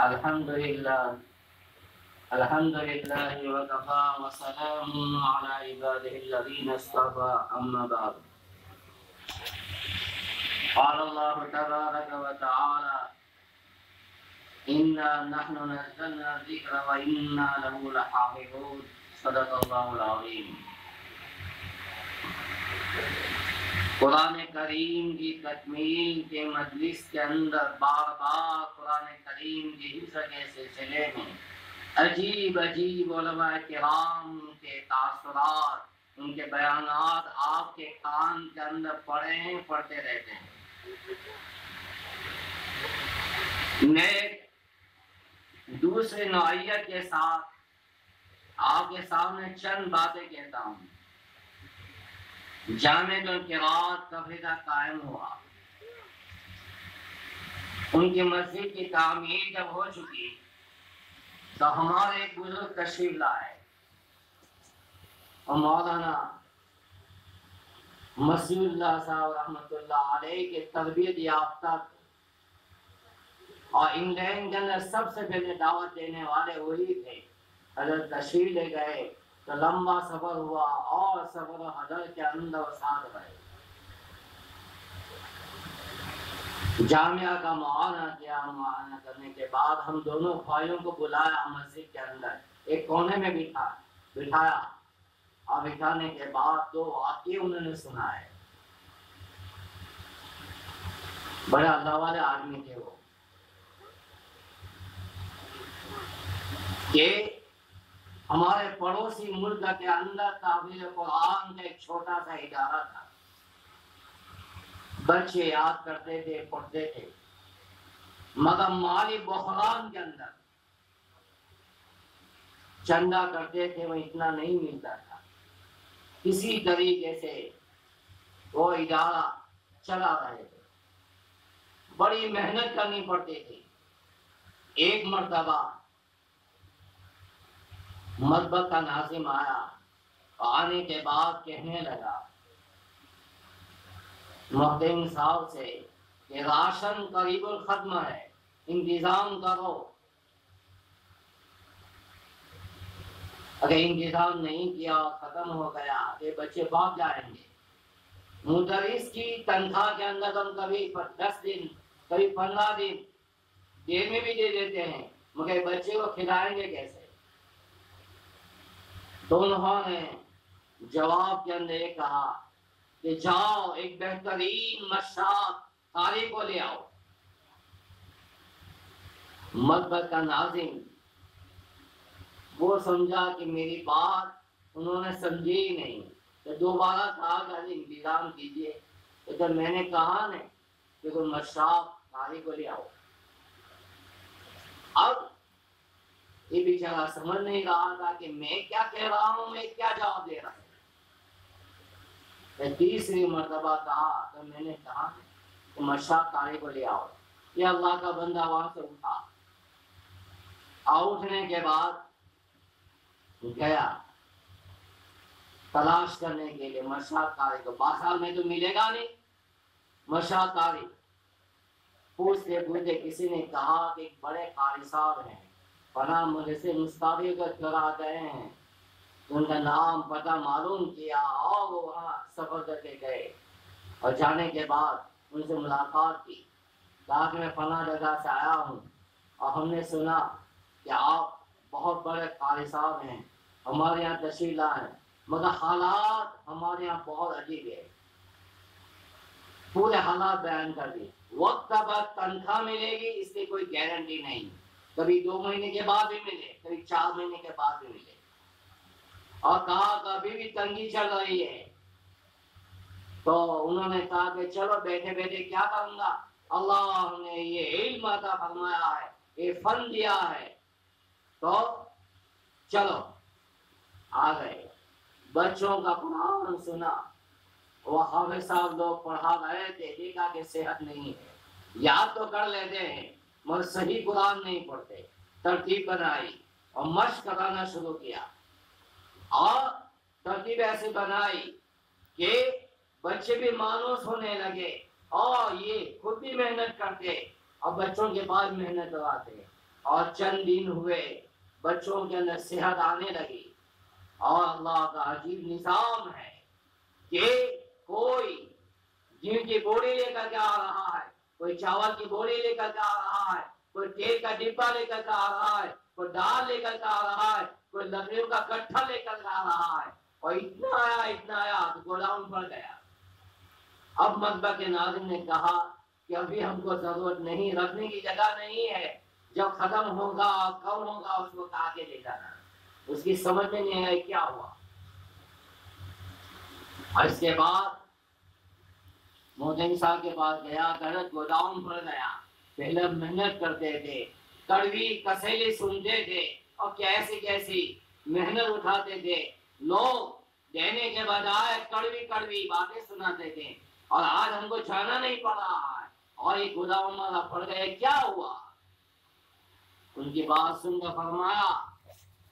الحمد لله وكفى وسلام على عباده الذين اصطفى أما بعد. قال الله تبارك وتعالى إنا نحن نزلنا الذكر وإنا له لحافظون. صدق الله العظيم. قرآن کریم کی تکمیل کے مجلس کے اندر بار بار قرآن کریم کی حفظ کے سلسلے میں عجیب علماء کرام کے تاثرات، ان کے بیانات آپ کے کان کے اندر پڑھتے رہتے ہیں. میں دوسرے نوعیت کے ساتھ آپ کے سامنے چند باتیں کہتا ہوں. جامع القراءات کا فرقہ قائم ہوا، ان کی مسجد کی تعمیر جب ہو چکی تو ہمارے ایک بزرگ تشریف لائے اور مولانا مسیح اللہ صاحب رحمۃ اللہ علیہ کے تربیت یافتہ اور انگلینڈ کے اندر سب سے پہلے دعوت دینے والے وہی تھے. حضرت تشریف لے گئے تو لمبا سفر ہوا اور سفر و حضرت کے اندر ساتھ رہے. جامعہ کا معائنہ کیا، معائنہ کرنے کے بعد ہم دونوں بھائیوں کو بلایا مسجد کے اندر، ایک کونے میں بٹھایا اور بٹھانے کے بعد دو واقعے انہوں نے سنائے. بڑے اللہ والے آدمی تھے وہ، کہ ہمارے پڑوسی ملک کے اندر تحفیظ قرآن کا ایک چھوٹا سا ادارہ تھا. بچے یاد کرتے تھے، پڑھتے تھے، مگر مالی بحران کے اندر چندہ کرتے تھے وہ اتنا نہیں ملتا تھا. کسی طریقے سے وہ ادارہ چلا رہے تھے، بڑی محنت کرنی پڑتی تھی. ایک مرتبہ مطبخ کا ناظم آیا، آنے کے بعد کہنے لگا محترم صاحب سے کہ راشن قریب الختم ہے، انتظام کرو. اگر انتظام نہیں کیا ختم ہو گیا کہ بچے بھاگ جائیں گے. مدرس کی تنخواہ کے اندر ہم کبھی 10 دن کبھی 15 دن دیر میں بھی دے دیتے ہیں، مگر بچے کو کھلائیں گے کیسے؟ تو انہوں نے جواب کے اندر یہ کہا کہ جاؤ ایک بہترین مشاط قاری کو لے آؤ. مطبخ کا ناظم وہ سمجھا کہ میری بات انہوں نے سمجھی ہی نہیں، تو دوبارہ کہا کہ انتظام کیجیے. تو جب میں نے کہا نا کہ کوئی مشاط قاری کو لے آؤ، اب یہ بیچارہ سمجھ نہیں رہا تھا کہ میں کیا کہہ رہا ہوں، میں کیا جواب دے رہا ہوں. تیسری مرتبہ کہا تو میں نے کہا کہ مشاط قاری کو لے آؤ. یہ اللہ کا بندہ وہاں سے اٹھا، اٹھنے کے بعد گیا تلاش کرنے کے لیے مشاط قاری کو. بازار میں تو ملے گا نہیں مشاط قاری. پوچھتے پوچھتے کسی نے کہا کہ ایک بڑے قاری صاحب ہیں، فلاں مجھے سے مستعفی کرا گئے ہیں. ان کا نام پتہ معلوم کیا اور وہ وہاں سفر کر کے گئے اور جانے کے بعد ان سے ملاقات کی. کہا کہ میں فلاں جگہ سے آیا ہوں اور ہم نے سنا کہ آپ بہت بڑے قاری صاحب ہیں، ہمارے یہاں تشریف لائے، مگر حالات ہمارے یہاں بہت عجیب ہے. پورے حالات بیان کر دیے. وقت کا بعد تنخواہ ملے گی اس کی کوئی گارنٹی نہیں، کبھی 2 مہینے کے بعد بھی ملے، کبھی 4 مہینے کے بعد بھی ملے. اور کہا کہ ابھی بھی تنگی چل رہی ہے. تو انہوں نے کہا کہ چلو بیٹھے بیٹھے کیا کروں گا، اللہ نے یہ علم عطا فرمایا ہے، یہ فن دیا ہے، تو چلو آ گئے. بچوں کا قرآن سنا، وہ حافظ صاحب لوگ پڑھا رہے تھے، دیکھا کہ صحت نہیں ہے، یاد تو کر لیتے ہیں مگر صحیح قرآن نہیں پڑھتے. ترتیب بنائی اور مشق کرانا شروع کیا، اور ترتیب ایسے بنائی کہ بچے بھی مانوس ہونے لگے اور یہ خود بھی محنت کرتے اور بچوں کے بعد محنت کراتے اور چند دن ہوئے بچوں کے اندر صحت آنے لگی، اور اللہ کا عجیب نظام ہے کہ کوئی گیہوں کی بوری لے کر کے آ رہا ہے، کوئی چاول کی بوری لے کر کے آ رہا ہے، کوئی تیل کا ڈبہ لے کر کے آ رہا ہے، کوئی دال لے کر کے آ رہا ہے، کوئی لکڑیوں کا گٹھا لے کر کے آ رہا ہے، اور اتنا آیا تو گوداؤن بھر گیا۔ اب مطبع کے ناظم نے کہا کہ ابھی ہم کو ضرورت نہیں، رکھنے کی جگہ نہیں ہے، جب ختم ہوگا کم ہوگا اس کو آگے لے جانا۔ اس کی سمجھ میں نہیں آئی کیا ہوا۔ اور اس کے بعد موتن صاحب کے پاس گیا، گوداؤن بھر گیا۔ پہلے محنت کرتے تھے، کڑوی کسیلی سنتے تھے، اور کیسی کیسی محنت اٹھاتے تھے، لوگ دینے کے بجائے کڑوی کڑوی باتیں سناتے تھے، اور آج ہم کو جانا نہیں پڑ رہا ہے، اور یہ گوداؤن والا پڑ گئے، کیا ہوا؟ ان کی بات سن کر فرمایا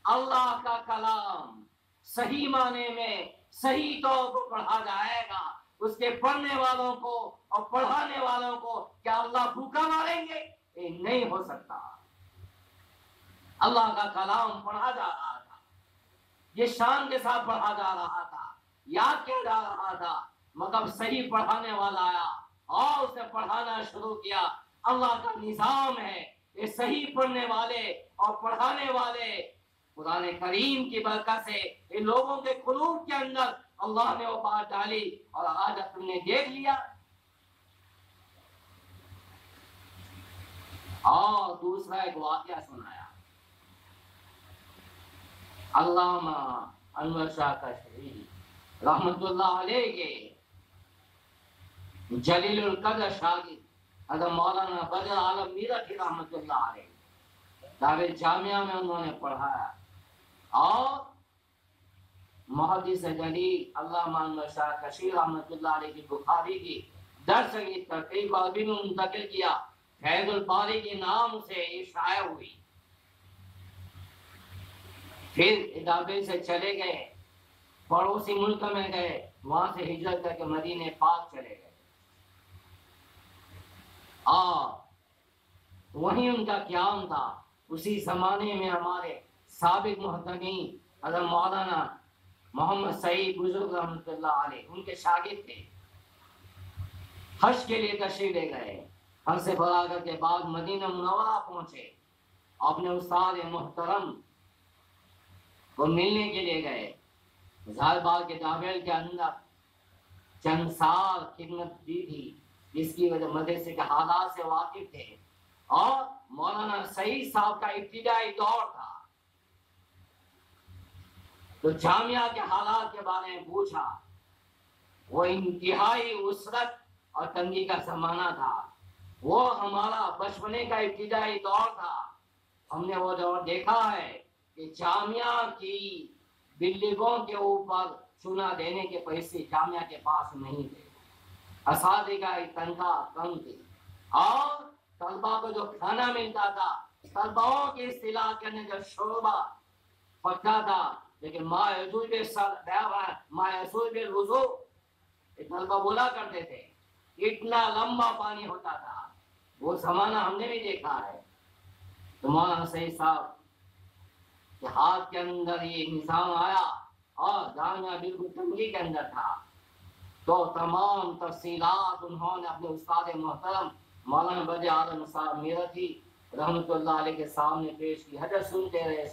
اللہ کا کلام صحیح معنی میں صحیح طور پر پڑھا جائے گا، اس کے پڑھنے والوں کو اور پڑھانے والوں کو کیا اللہ بھوکا ماریں گے؟ یہ نہیں ہو سکتا۔ اللہ کا کلام پڑھا جا رہا تھا، یہ شان کے ساتھ پڑھا جا رہا تھا، یاد کیا جا رہا تھا، مگر صحیح پڑھانے والا آیا اور اس نے پڑھانا شروع کیا۔ اللہ کا نظام ہے، یہ صحیح پڑھنے والے اور پڑھانے والے قرآن کریم کی برکت سے ان لوگوں کے قلوب کے اندر اللہ نے وہ بات ڈالی، اور آج تم نے دیکھ لیا۔ اور دوسرا ایک واقعہ سنایا، علامہ انور شاہ کشمیری رحمت اللہ علیہ کے جلیل القدر شاگرد حضرت مولانا بدر عالم میرٹھی رحمت اللہ علیہ دار الجامعہ میں انہوں نے پڑھایا، اور محدث جلیل علامہ انور شاہ کشمیری رحمت اللہ علیہ کی بخاری کی درس کی ترتیب عربی میں منتقل کیا، فیض الباری کے نام سے یہ شائع ہوئی۔ پھر ادابے سے چلے گئے، پڑوسی ملک میں گئے، وہاں سے ہجرت کر کے مدینہ پاک چلے گئے، اور وہیں ان کا قیام تھا۔ اسی زمانے میں ہمارے سابق محترمین حضرت مولانا محمد سعید بزرگ رحمۃ اللہ علیہ ان کے شاگرد تھے، حج کے لیے تشریف لے گئے، حج سے فراغت کے بعد مدینہ منورہ پہنچے، اپنے استاد محترم کو ملنے کے لیے گئے۔ ظاہر بات کے داخل کے اندر چند سال خدمت دی تھی، جس کی وجہ مدرسے کے حالات سے واقف تھے، اور مولانا سعید صاحب کا ابتدائی دور تھا، تو جامعہ کے حالات کے بارے میں پوچھا۔ وہ انتہائی وسعت اور تنگی کا زمانہ تھا، وہ ہمارا بچپنے کا ابتدائی دور تھا۔ ہم نے وہ دور دیکھا ہے کہ جامعہ کی بلڈنگوں کے اوپر چونا دینے کے پیسے جامعہ کے پاس نہیں تھے، اساتذہ کی تنخواہ کم تھی، اور طلبا کو جو کھانا ملتا تھا، طلباؤں کی اصطلاح کے اندر جو شوربہ پکا تھا، لیکن ما یسوع بالوضوء طلبا بولا کرتے تھے، اتنا لمبا پانی ہوتا تھا، وہ زمانہ ہم نے بھی دیکھا ہے۔ تو مولانا سعید صاحب کے ہاتھ کے اندر یہ نظام آیا، اور جامعہ بالکل تنگی کے اندر تھا، تو تمام تفصیلات انہوں نے اپنے استاد محترم مولانا بدر عالم صاحب میرٹھی رحمت اللہ علیہ کے سامنے پیش کی۔ حضرت سنتے رہے۔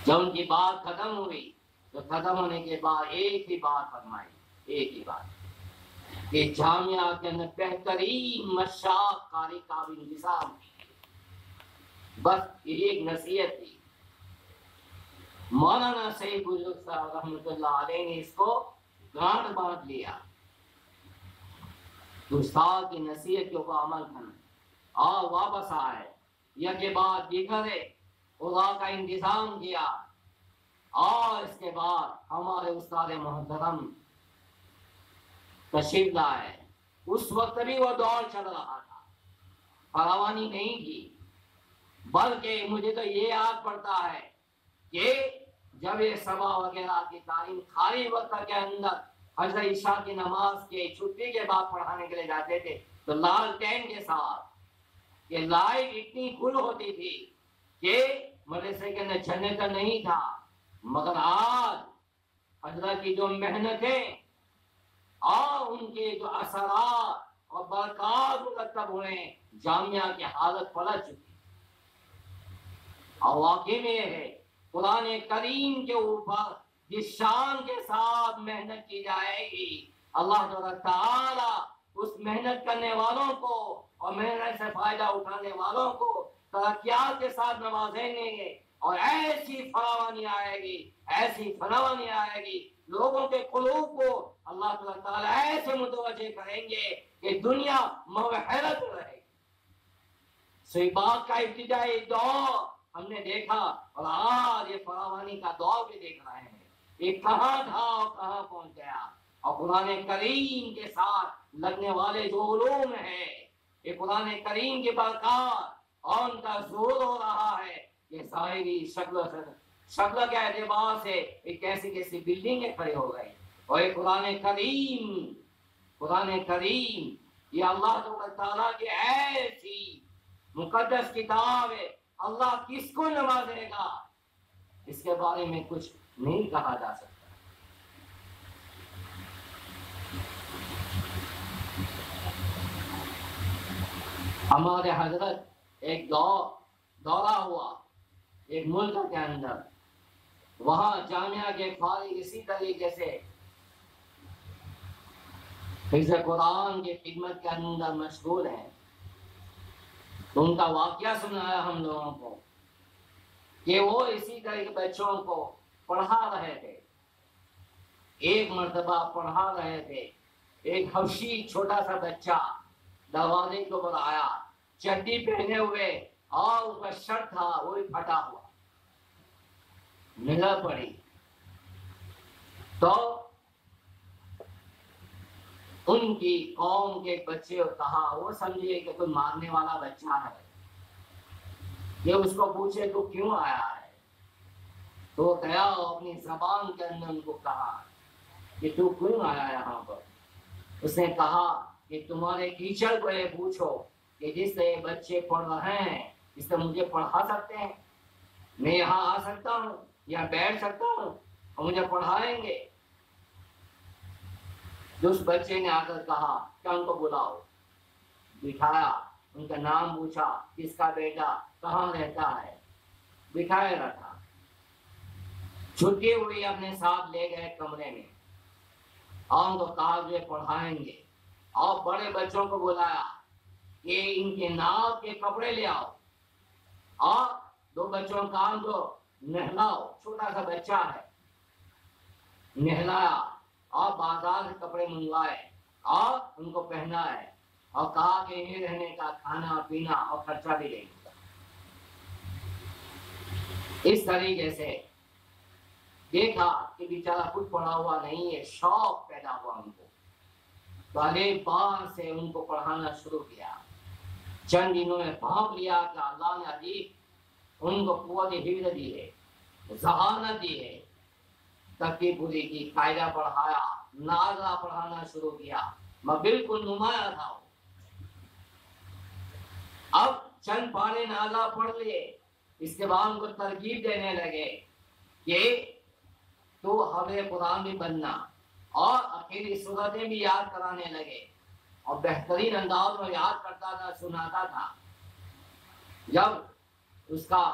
جب ان کی بات ختم ہوئی تو ختم ہونے کے بعد ایک ہی بات فرمائی، ایک ہی بات، کہ جامعہ کے اندر بہترین مشاق قاری کا بھی انتظام ہے، بس یہ ایک نصیحت تھی۔ مولانا سعید بزرگ صاحب رحمۃ اللہ علیہ نے اس کو گانٹ باندھ لیا، استاد کی نصیحت کے اوپر عمل کرنا، اور واپس آئے، یا کے بعد دیگر خدا کا انتظام کیا، اور اس کے بعد ہمارے استاد محترم تشریف لائے۔ اس وقت بھی وہ دور چل رہا تھا، فراوانی نہیں تھی، بلکہ مجھے تو یہ یاد پڑتا ہے کہ جب یہ صبح وغیرہ کی تعلیم خالی وقت کے اندر حضرت عشاء کی نماز کے چھٹی کے بعد پڑھانے کے لیے جاتے تھے، تو لالٹین کے ساتھ کہ لائٹ اتنی فل ہوتی تھی کہ مدرسے کے اندر جنریٹر نہیں تھا، مگر آج حضرت کی جو محنتیں اور ان کے جو اثرات اور برکات مرتب ہوئے، جامعہ کی حالت پلٹ چکی۔ اور واقعی میں یہ ہے قرآن کریم کے اوپر جس شان کے ساتھ محنت کی جائے گی، اللہ تعالیٰ اس محنت کرنے والوں کو اور محنت سے فائدہ اٹھانے والوں کو ترقیات کے ساتھ نوازیں گے، اور ایسی فراوانی آئے گی، ایسی فراوانی آئے گی، لوگوں کے قلوب کو اللہ تعالیٰ ایسے متوجہ کریں گے کہ دنیا موحرت رہے گی۔ سوئی بات کا ابتدائی دور ہم نے دیکھا، اور آج یہ فراوانی کا دور بھی دیکھ رہے ہیں۔ یہ کہاں تھا اور کہاں پہنچ گیا؟ اور قرآن کریم کے ساتھ لگنے والے جو علوم ہیں، یہ قرآن کریم کی برکات اور ان کا زور ہو رہا ہے کہ ظاہری شکل کے اعتبار سے ایک کیسی بلڈنگیں کھڑی ہو گئی، اور یہ قرآن کریم یہ اللہ تعالیٰ کی ایسی مقدس کتاب ہے، اللہ کس کو نوازے گا اس کے بارے میں کچھ نہیں کہا جا سکتا۔ ہمارے حضرت ایک دورہ ہوا ایک ملک کے اندر، وہاں جامعہ کے فارغ اسی طریقے سے حفظ قرآن کی خدمت کے اندر مشغول ہیں، تو ان کا واقعہ سنایا ہم لوگوں کو کہ وہ اسی طرح کے بچوں کو پڑھا رہے تھے۔ ایک مرتبہ پڑھا رہے تھے، ایک حبشی چھوٹا سا بچہ دروازے کے اوپر آیا، چڈی پہنے ہوئے اور اس کا شرٹ تھا وہ بھی پھٹا ہوا، نظر پڑی تو ان کی قوم کے بچے کہا، وہ سمجھے کہ کوئی مارنے والا بچہ ہے، یہ اس کو پوچھے تو کیوں آیا ہے، تو وہ گیا اپنی زبان کے اندر ان کو کہا کہ تو کیوں آیا یہاں پر؟ اس نے کہا کہ تمہارے ٹیچر کو یہ پوچھو کہ جس سے بچے پڑھ رہے ہیں اس سے مجھے پڑھا سکتے ہیں، میں یہاں آ سکتا ہوں یا بیٹھ سکتا ہوں اور مجھے پڑھائیں گے؟ جو اس بچے نے آ کر کہا کہ ان کو بلاؤ، بٹھایا، ان کا نام پوچھا، کس کا بیٹا کہاں رہتا ہے، بٹھائے رکھا، چھٹی ہوئی اپنے ساتھ لے گئے کمرے میں اور ان کو کہا جو پڑھائیں گے، اور بڑے بچوں کو بلایا کہ ان کے ناپ کے کپڑے لے آؤ، اور دو بچوں کا کو نہلاؤ، چھوٹا سا بچہ ہے، نہلایا اور بازار سے کپڑے منگوائے اور ان کو پہنائے اور کہا کہ یہ رہنے کا کھانا پینا اور خرچہ بھی دیں گے۔ اس طریقے سے دیکھا کہ بیچارہ کچھ پڑھا ہوا نہیں ہے، شوق پیدا ہوا ان کو، تو الف با سے ان کو پڑھانا شروع کیا۔ چند دنوں میں بھانپ لیا کہ اللہ نے عجیب ان کو قوت حفظ دی ہے، ذہانت دی ہے، ترتیب پوری کی، قاعدہ پڑھایا، نازلہ پڑھانا شروع کیا، میں بالکل نمایاں تھا۔ اب چند پارے نازلہ پڑھ لیے، اس کے بعد ان کو ترغیب دینے لگے کہ تو حافظ قرآن بھی بننا، اور اخیری صورتیں بھی یاد کرانے لگے، اور بہترین انداز میں یاد کرتا تھا، سناتا تھا۔ جب اس کا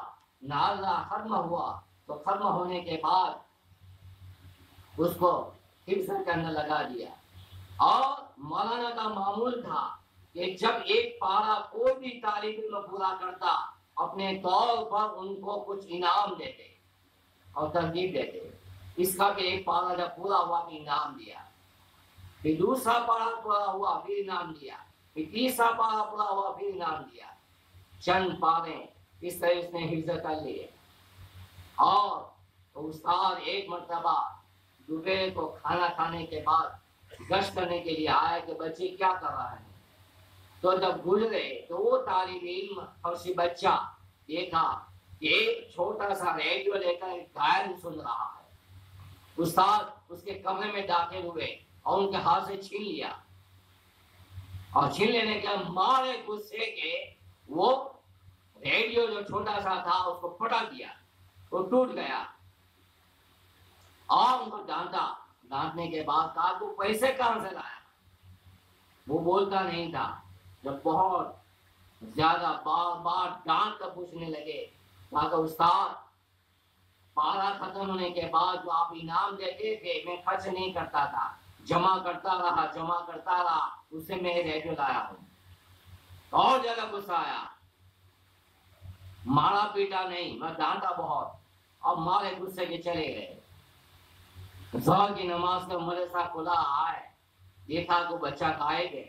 نازلہ ختم ہوا تو ختم ہونے کے بعد اس کو حفظ کے اندر لگا دیا، اور مولانا کا معمول تھا کہ جب ایک پارا کوئی بھی طالب علم پورا کرتا اپنے طور پر ان کو کچھ انعام دیتے اور ترغیب دیتے، اس کا کہ ایک پارا جب پورا ہوا بھی انعام دیا، پھر دوسرا پارا پورا ہوا پھر انعام دیا، پھر تیسرا پارا پورا ہوا پھر انعام دیا۔ چند پارے اس طرح اس نے حفظ کر لیے، اور استاد ایک مرتبہ دوپہر کو کھانا کھانے کے بعد گشت کرنے کے لیے آئے کہ بچے کیا کر رہے ہیں، تو جب گزرے تو وہ طالب علم اور سی بچہ دیکھا کہ ایک چھوٹا سا ریڈیو لے کر گائن سن رہا ہے۔ استاد اس کے کمرے میں داخل ہوئے اور ان کے ہاتھ سے چھین لیا، اور چھین لینے کے مارے غصے کے وہ ریڈیو جو چھوٹا سا تھا اس کو پٹک دیا، وہ ٹوٹ گیا، اور ان کو ڈانٹا، ڈانٹنے کے بعد کہا تو پیسے کہاں سے لایا؟ وہ بولتا نہیں تھا، جب بہت زیادہ بار بار ڈانٹ کر پوچھنے لگے، کہا کہ استاد پارا ختم ہونے کے بعد جو آپ انعام دیتے تھے میں خرچ نہیں کرتا تھا، جمع کرتا رہا، اس سے میں ریڈیو لایا ہوں۔ اور زیادہ غصہ آیا، مارا پیٹا نہیں، میں ڈانٹا بہت، اور مارے غصے کے چلے گئے۔ ظہر کی نماز کا مدرسہ کھلا آئے، دیکھا کہ بچہ غائب ہے،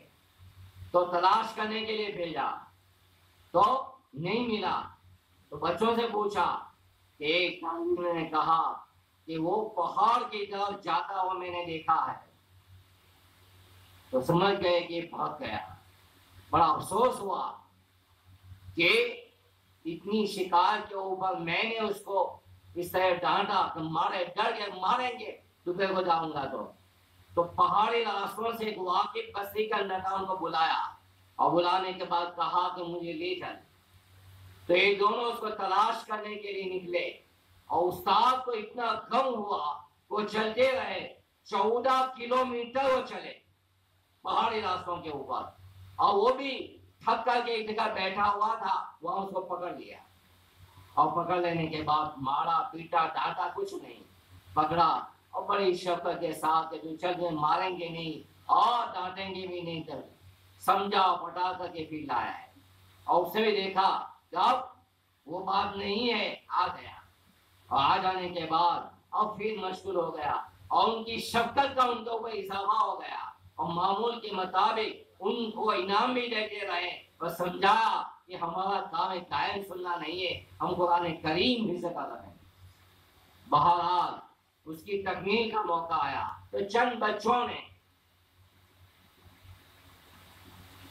تو تلاش کرنے کے لیے بھیجا تو نہیں ملا، تو بچوں سے پوچھا، ایک طالب نے کہا کہ وہ پہاڑ کی طرف جاتا ہوا میں نے دیکھا ہے، تو سمجھ گئے کہ بھاگ گیا۔ بڑا افسوس ہوا کہ اتنی شکایت کے اوپر میں نے اس کو اس طرح ڈانٹا کہ مارے، ڈر گئے ماریں گے دوپہر کو جاؤں گا تو پہاڑی راستوں سے ایک واقف بستی کا نظام کو بلایا، اور بلانے کے بعد کہا کہ مجھے لے چل، تو یہ دونوں اس کو تلاش کرنے کے لیے نکلے، اور استاد کو اتنا غم ہوا وہ چلتے رہے، 14 کلومیٹر وہ چلے پہاڑی راستوں کے اوپر، اور وہ بھی تھک کر کے ایک جگہ بیٹھا ہوا تھا، وہاں اس کو پکڑ لیا، اور پکڑ لینے کے بعد مارا پیٹا ڈانٹا کچھ نہیں، پکڑا اور بڑی شفقت کے ساتھ جو چل ماریں گے نہیں اور ڈانٹیں گے بھی نہیں، کر سمجھا پٹا کر کے پھر لایا ہے، اور اس نے بھی دیکھا کہ اب وہ بات نہیں ہے، آ گیا، اور آ جانے کے بعد اب پھر مشغول ہو گیا، اور ان کی شفقت کا ان کے اوپر اضافہ ہو گیا، اور معمول کے مطابق ان کو انعام بھی دیتے رہے، اور سمجھایا کہ ہمارا کام قائم سننا نہیں ہے، ہم قرآن کریم بھی کر رہے ہیں۔ بہرحال اس کی تکمیل کا موقع آیا تو چند بچوں نے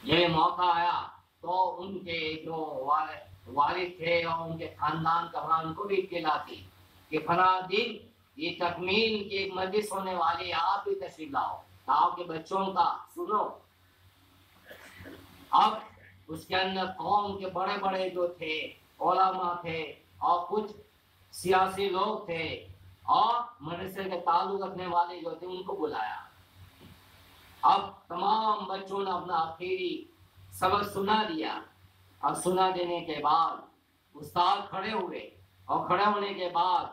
یہ موقع آیا تو ان کے جو والد تھے اور ان کے خاندان کا ان کو بھی اطلاع تھی کہ فلاں دن یہ تکمیل کی ایک مجلس ہونے والی، آپ بھی تشریف لاؤ، آپ کے بچوں کا سنو۔ اب اس کے اندر قوم کے بڑے بڑے جو تھے، علماء تھے اور کچھ سیاسی لوگ تھے اور مدرسے کے تعلق رکھنے والے جو تھے، ان کو بلایا۔ اب تمام بچوں نے اپنا آخری سبق سنا دیا، اور سنا دینے کے بعد استاد کھڑے ہوئے، اور کھڑے ہونے کے بعد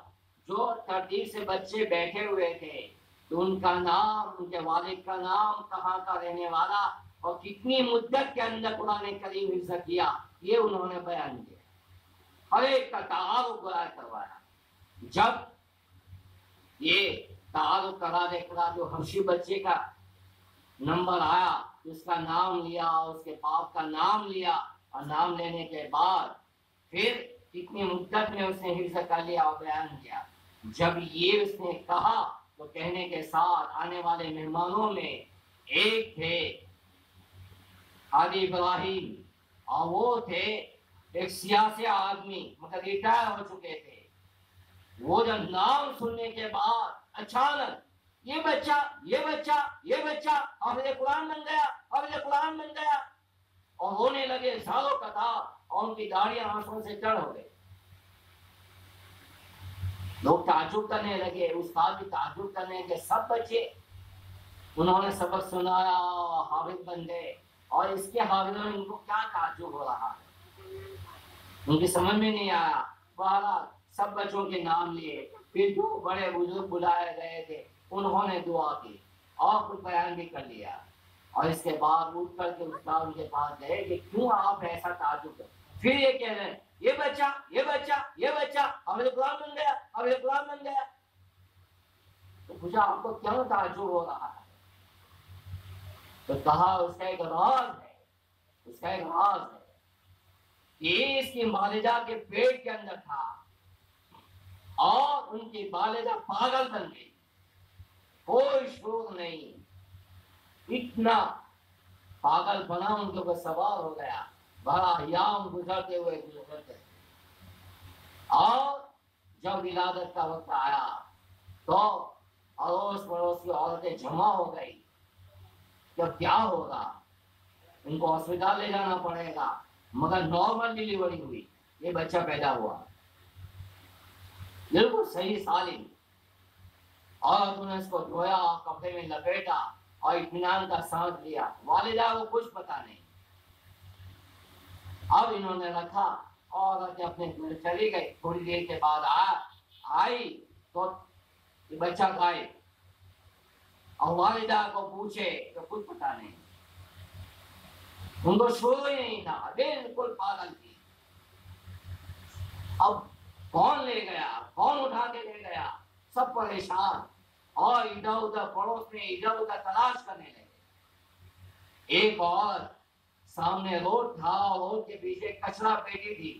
جو ترتیب سے بچے بیٹھے ہوئے تھے تو ان کا نام، ان کے والد کا نام، کہاں کا رہنے والا اور کتنی مدت کے اندر قرآن کریم حفظ کیا، یہ انہوں نے بیان کیا، ہر ایک کا تعارف بیان کروایا۔ جب یہ تعارف کرا جو حبشی بچے کا نمبر آیا، اس کا نام لیا، اس کے باپ کا نام لیا، اور نام لینے کے بعد پھر کتنی مدت میں اس نے حفظ کر لیا اور بیان کیا۔ جب یہ اس نے کہا تو کہنے کے ساتھ آنے والے مہمانوں میں ایک تھے حاجی ابراہیم، اور وہ تھے ایک سیاسی آدمی، مطلب ریٹائر ہو چکے تھے۔ وہ جب نام سننے کے بعد اچانک یہ بچہ حافظ قرآن بن گیا، حافظ قرآن بن گیا، اور رونے لگے سالوں قطار، اور ان کی داڑیاں آنسوں سے چڑھ ہو گئی۔ لوگ تعجب کرنے لگے، استاد بھی تعجب کرنے لگے، سب بچے انہوں نے سبق سنایا، حافظ بن گئے، اور اس کے حافظوں میں ان کو کیا تعجب ہو رہا ہے، ان کی سمجھ میں نہیں آیا۔ بہرحال سب بچوں کے نام لیے، پھر جو بڑے بزرگ بلائے گئے تھے انہوں نے دعا کی اور کچھ بیان بھی کر لیا، اور اس کے بعد اٹھ کر کے استاد ان کے پاس گئے کہ کیوں آپ ایسا تعجب کرتے؟ پھر یہ کہہ رہے ہیں یہ بچہ حافظ قرآن بن گیا، حافظ قرآن بن گیا۔ تو پوچھا آپ کو کیوں تعجب ہو رہا ہے؟ تو کہا اس کا ایک راز ہے، اس کا ایک راز ہے، یہ اس کی والدہ کے پیٹ کے اندر تھا، اور ان کی والدہ پاگل بن گئی، کوئی شعور نہیں، اتنا پاگل بنا ان کے اوپر سوار ہو گیا، بڑا ایام گزرتے ہوئے اور جب ولادت کا وقت آیا تو اڑوس پڑوس کی عورتیں جمع ہو گئی کہ کیا ہوگا، ان کو ہاسپٹل لے جانا پڑے گا، مگر نارمل ڈیلیوری ہوئی، یہ بچہ پیدا ہوا بالکل صحیح سالم، اور انہوں نے اس کو دھویا، کپڑے میں لپیٹا اور اطمینان کا سانس لیا، والدہ کو کچھ پتا نہیں۔ اب انہوں نے رکھا اور اپنے گھر چلی گئی، تھوڑی دیر کے بعد آئی تو یہ بچہ غائب، اور والدہ کو پوچھے تو کچھ پتا نہیں، ان کو شعور ہی نہیں تھا، بالکل پاگل تھی۔ اب کون لے گیا، کون اٹھا کے لے گیا، سب پریشان، اور ادھر ادھر پڑوس میں ادھر ادھر تلاش کرنے لگے۔ ایک اور سامنے روڈ تھا، روڈ کے پیچھے کچرا پیٹی تھی،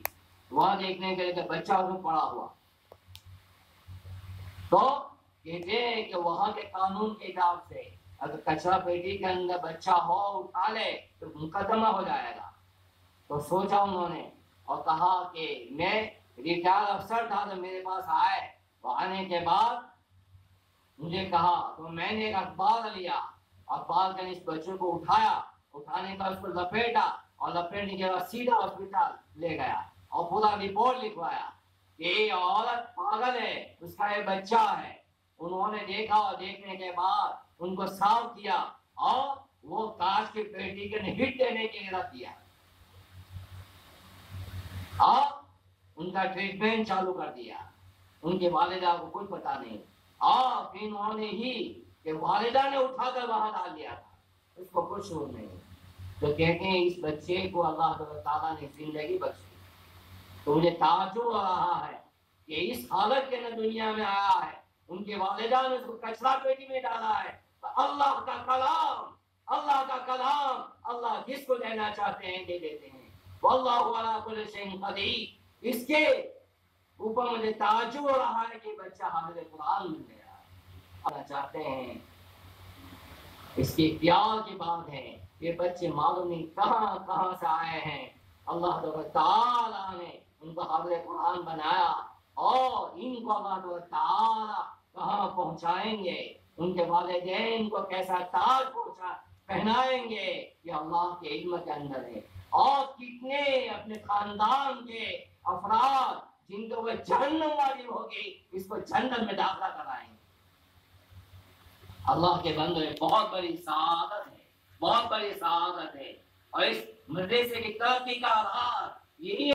وہاں دیکھنے کے لیے بچہ اس میں پڑا ہوا، تو کہتے ہیں کہ وہاں کے قانون کے حساب سے اگر کچرا پیٹی کے اندر بچہ ہو اٹھا لے تو مقدمہ ہو جائے گا۔ تو سوچا انہوں نے اور کہا کہ میں ریٹائر افسر تھا تو میرے پاس آئے، وہ آنے کے بعد مجھے کہا تو میں نے ایک اخبار لیا، اخبار کے اس بچے کو اٹھایا، اٹھانے کا اس کو لپیٹا، اور لپیٹنے کے بعد سیدھا ہاسپٹل لے گیا اور پورا رپورٹ لکھوایا کہ یہ عورت پاگل ہے، اس کا یہ بچہ ہے۔ انہوں نے دیکھا اور دیکھنے کے بعد ان کو صاف کیا اور وہ کاش کی پیٹی کے ہٹ دینے کے لیے رکھ دیا اور ان کا ٹریٹمنٹ چالو کر دیا۔ ان کے والدہ کو کچھ پتا نہیں، اور پھر انہوں نے ہی کہ والدہ نے اٹھا کر وہاں ڈال دیا تھا، اس کو کچھ شعور نہیں۔ تو کہتے ہیں اس بچے کو اللہ تعالیٰ نے زندگی بخشی۔ تو مجھے تعجب ہو رہا ہے کہ اس حالت کے اندر دنیا میں آیا ہے، ان کے والدہ نے اس کو کچرا پیٹی میں ڈالا ہے، تو اللہ کا کلام، اللہ کا کلام، اللہ جس کو دینا چاہتے ہیں دے دیتے ہیں۔ واللہ علی کل شیء قدیر۔ اس کے اوپر مجھے تعجب ہو رہا ہے کہ بچہ حافظ قرآن بن گیا۔ اللہ چاہتے ہیں، اس کی اختیار کی بات ہے، یہ بچے معلوم نہیں کہاں کہاں سے آئے ہیں، اللہ تعالیٰ نے ان کو حافظ قرآن بنایا، اور ان کو اللہ تعالیٰ کہاں پہنچائیں گے، ان کے والدین کو کیسا تاج پہنائیں گے، یہ اللہ کے علم کے اندر ہے۔ اور کتنے اپنے خاندان کے افراد جن کو وہ جہنم والی ہوگی، اس کو جنت میں داخلہ کرائیں گے۔ اللہ کے بندے بہت بڑی سعادت ہے، بہت بڑی سعادت ہے، اور اس مدرسے کی ترقی کا آغاز یہی